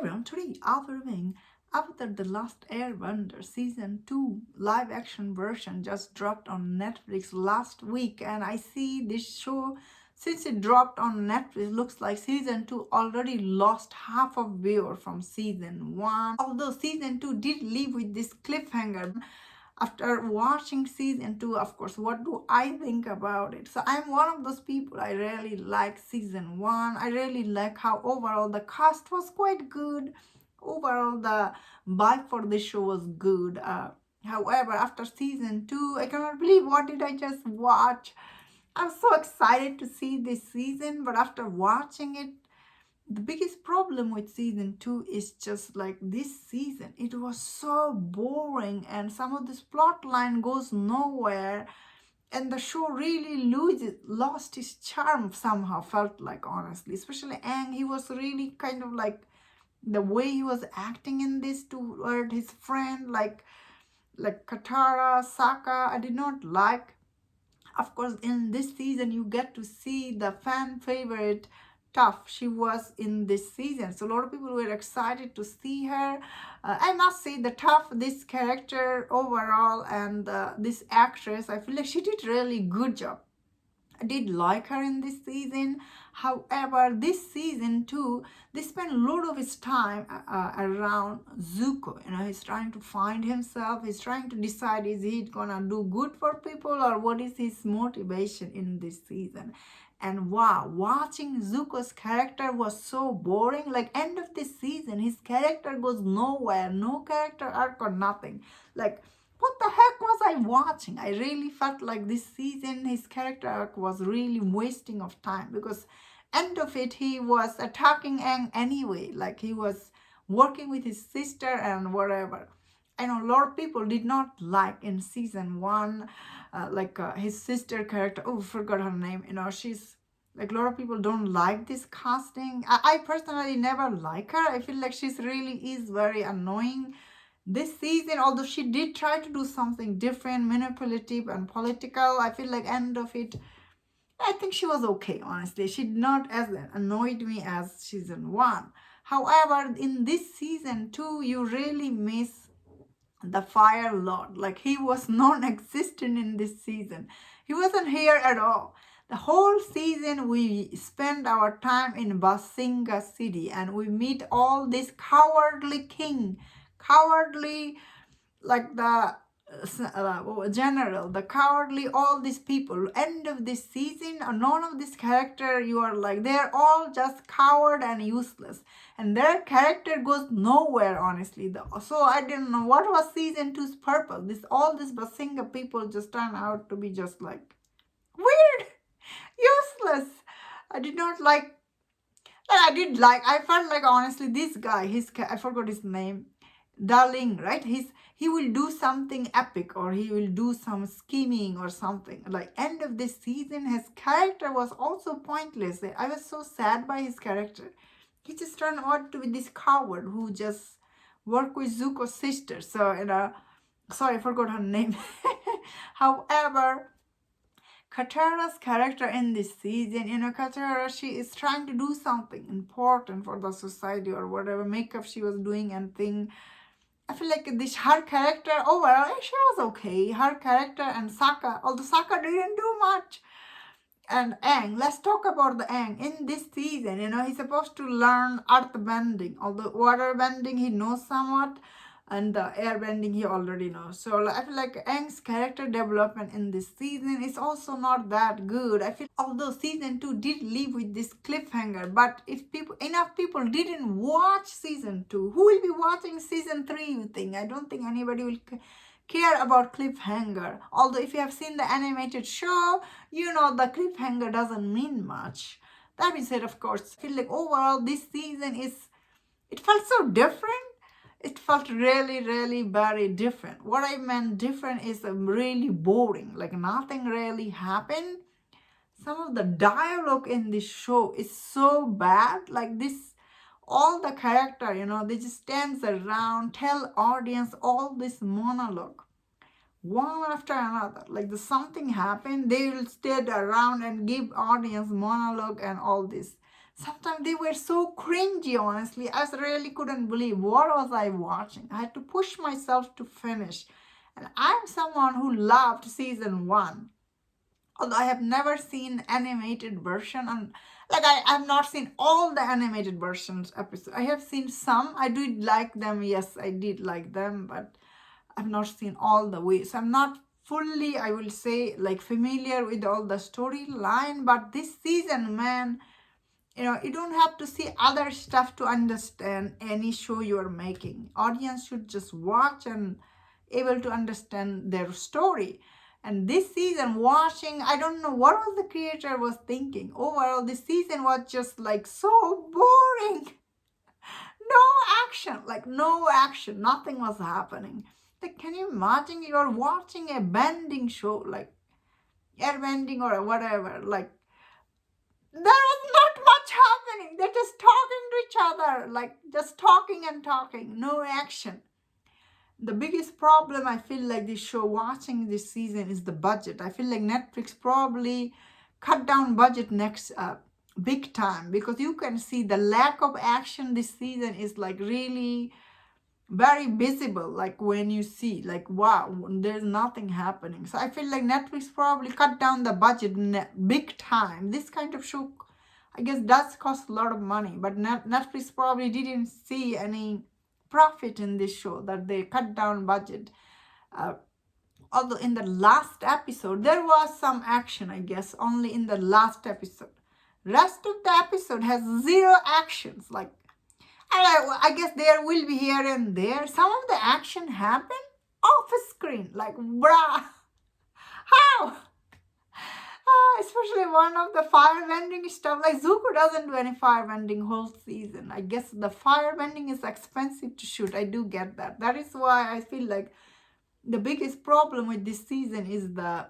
everyone, today our reviewing Avatar The Last Airbender Season 2 live action version just dropped on Netflix last week, and I see this show since it dropped on Netflix looks like Season 2 already lost half of viewer from Season 1, although Season 2 did leave with this cliffhanger. After watching Season 2, of course, what do I think about it? So I'm one of those people. I really like Season 1. I really like how overall the cast was quite good. Overall the vibe for the show was good. However, after Season 2, I cannot believe what did I just watch. I'm so excited to see this season, but after watching it, the biggest problem with Season 2 is just like this season. It was so boring, and some of this plot line goes nowhere, and the show really lost its charm somehow, felt like, honestly. Especially Aang, he was really kind of like, the way he was acting in this toward his friend, like Katara, Sokka, I did not like. Of course, in this season, you get to see the fan favorite Tough. She was in this season, so a lot of people were excited to see her. I must say, the Tough, this character overall, and this actress, I feel like she did really good job. I did like her in this season. However, this season too, they spend a lot of his time around Zuko. He's trying to find himself. He's trying to decide, is he gonna do good for people, or what is his motivation in this season? And wow, watching Zuko's character was so boring. Like, end of this season, his character goes nowhere. No character arc or nothing. Like, what the heck was I watching? I really felt like this season his character arc was really wasting of time, because end of it he was attacking Aang anyway. Like, he was working with his sister and whatever. I know a lot of people did not like in Season 1, his sister character. Oh, forgot her name. She's like, a lot of people don't like this casting. I personally never like her. I feel like she's really is very annoying this season, although she did try to do something different, manipulative and political. I feel like end of it, I think she was okay, honestly. She did not as annoyed me as Season 1. However, in this Season 2, you really miss the Fire Lord. Like, he was non-existent in this season. He wasn't here at all. The whole season we spend our time in Basinga City, and we meet all this cowardly king, cowardly, like the general, the cowardly, all these people. End of this season, none of this character, you are like, they're all just coward and useless, and their character goes nowhere, honestly. So I didn't know what was Season 2's purpose. All these Basinga people just turn out to be just like weird, useless. I did not like. I felt like, honestly, this guy, I forgot his name, Darling, right? He will do something epic, or he will do some scheming or something. Like, end of this season, his character was also pointless. I was so sad by his character. He just turned out to be this coward who just worked with Zuko's sister. So, sorry, I forgot her name. However, Katara's character in this season, Katara, she is trying to do something important for the society, or whatever makeup she was doing and thing. I feel like her character overall, she was okay. Her character and Sokka, although Sokka didn't do much. And Aang, let's talk about the Aang. In this season, he's supposed to learn earth bending. Although water bending, he knows somewhat, and the air bending he already knows. So I feel like Aang's character development in this season is also not that good. I feel, although Season 2 did leave with this cliffhanger, but if enough people didn't watch Season 2, who will be watching Season 3, you think? I don't think anybody will care about cliffhanger. Although if you have seen the animated show, the cliffhanger doesn't mean much. That being said, of course, I feel like overall this season it felt so different. It felt really, really very different. What I meant different is really boring. Like, nothing really happened. Some of the dialogue in this show is so bad. Like, all the character, they just stands around, tell audience all this monologue, one after another. Like, something happened, they will stand around and give audience monologue and all this. Sometimes they were so cringy, honestly. I really couldn't believe what was I watching. I had to push myself to finish. And I'm someone who loved season 1. Although I have never seen animated version, and like I have not seen all the animated versions episodes. I have seen some. I did like them. Yes, I did like them, but I've not seen all the way. So I'm not fully, I will say, like familiar with all the storyline. But this season, man, you don't have to see other stuff to understand any show you're making. Audience should just watch and able to understand their story. And this season, watching, I don't know what was the creator was thinking. Overall, this season was just like so boring. No action, like no action, nothing was happening. Like, can you imagine you're watching a bending show, like airbending or whatever, like there was not much happening. They're just talking to each other, like just talking and talking, no action. The biggest problem I feel like this show watching this season is the budget. I feel like Netflix probably cut down budget next big time, because you can see the lack of action this season is like really very visible. Like when you see, like, wow, there's nothing happening. So I feel like Netflix probably cut down the budget big time. This kind of show, I guess, does cost a lot of money, but Netflix probably didn't see any profit in this show that they cut down budget. Although in the last episode there was some action, I guess, only in the last episode. Rest of the episode has zero actions. Like, I guess there will be here and there. Some of the action happen off screen. Like, bruh, how? Especially one of the fire bending stuff. Like, Zuko doesn't do any fire bending whole season. I guess the fire bending is expensive to shoot. I do get that. That is why I feel like the biggest problem with this season is the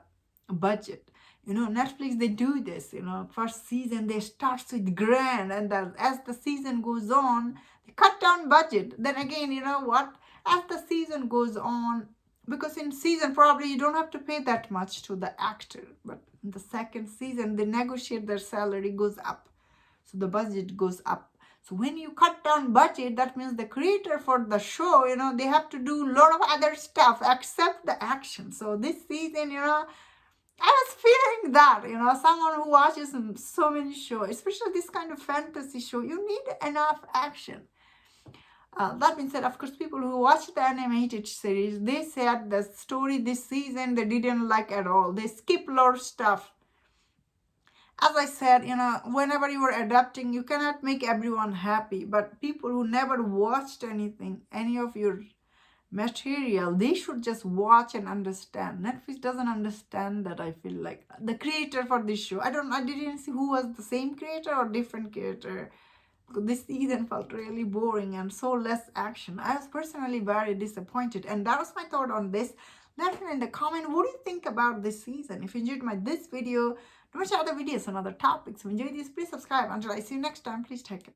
budget. Netflix, they do this, first season they start with grand, and then as the season goes on, they cut down budget. Then again, you know what? As the season goes on, because in season probably you don't have to pay that much to the actor, but in the second season they negotiate their salary goes up, so the budget goes up. So when you cut down budget, that means the creator for the show, they have to do a lot of other stuff except the action. So this season, I was feeling that, someone who watches so many shows, especially this kind of fantasy show, you need enough action. That being said, of course, people who watch the animated series, they said the story this season they didn't like at all. They skip a lot of stuff. As I said, whenever you are adapting, you cannot make everyone happy. But people who never watched anything, any of your material, they should just watch and understand. Netflix doesn't understand that. I feel like the creator for this show, I didn't see who was the same creator or different creator. This season felt really boring and so less action. I was personally very disappointed, and that was my thought on this. Let me know in the comment, what do you think about this season? If you enjoyed this video, don't watch other videos on other topics. If you enjoyed this, please subscribe. Until I see you next time, please take care.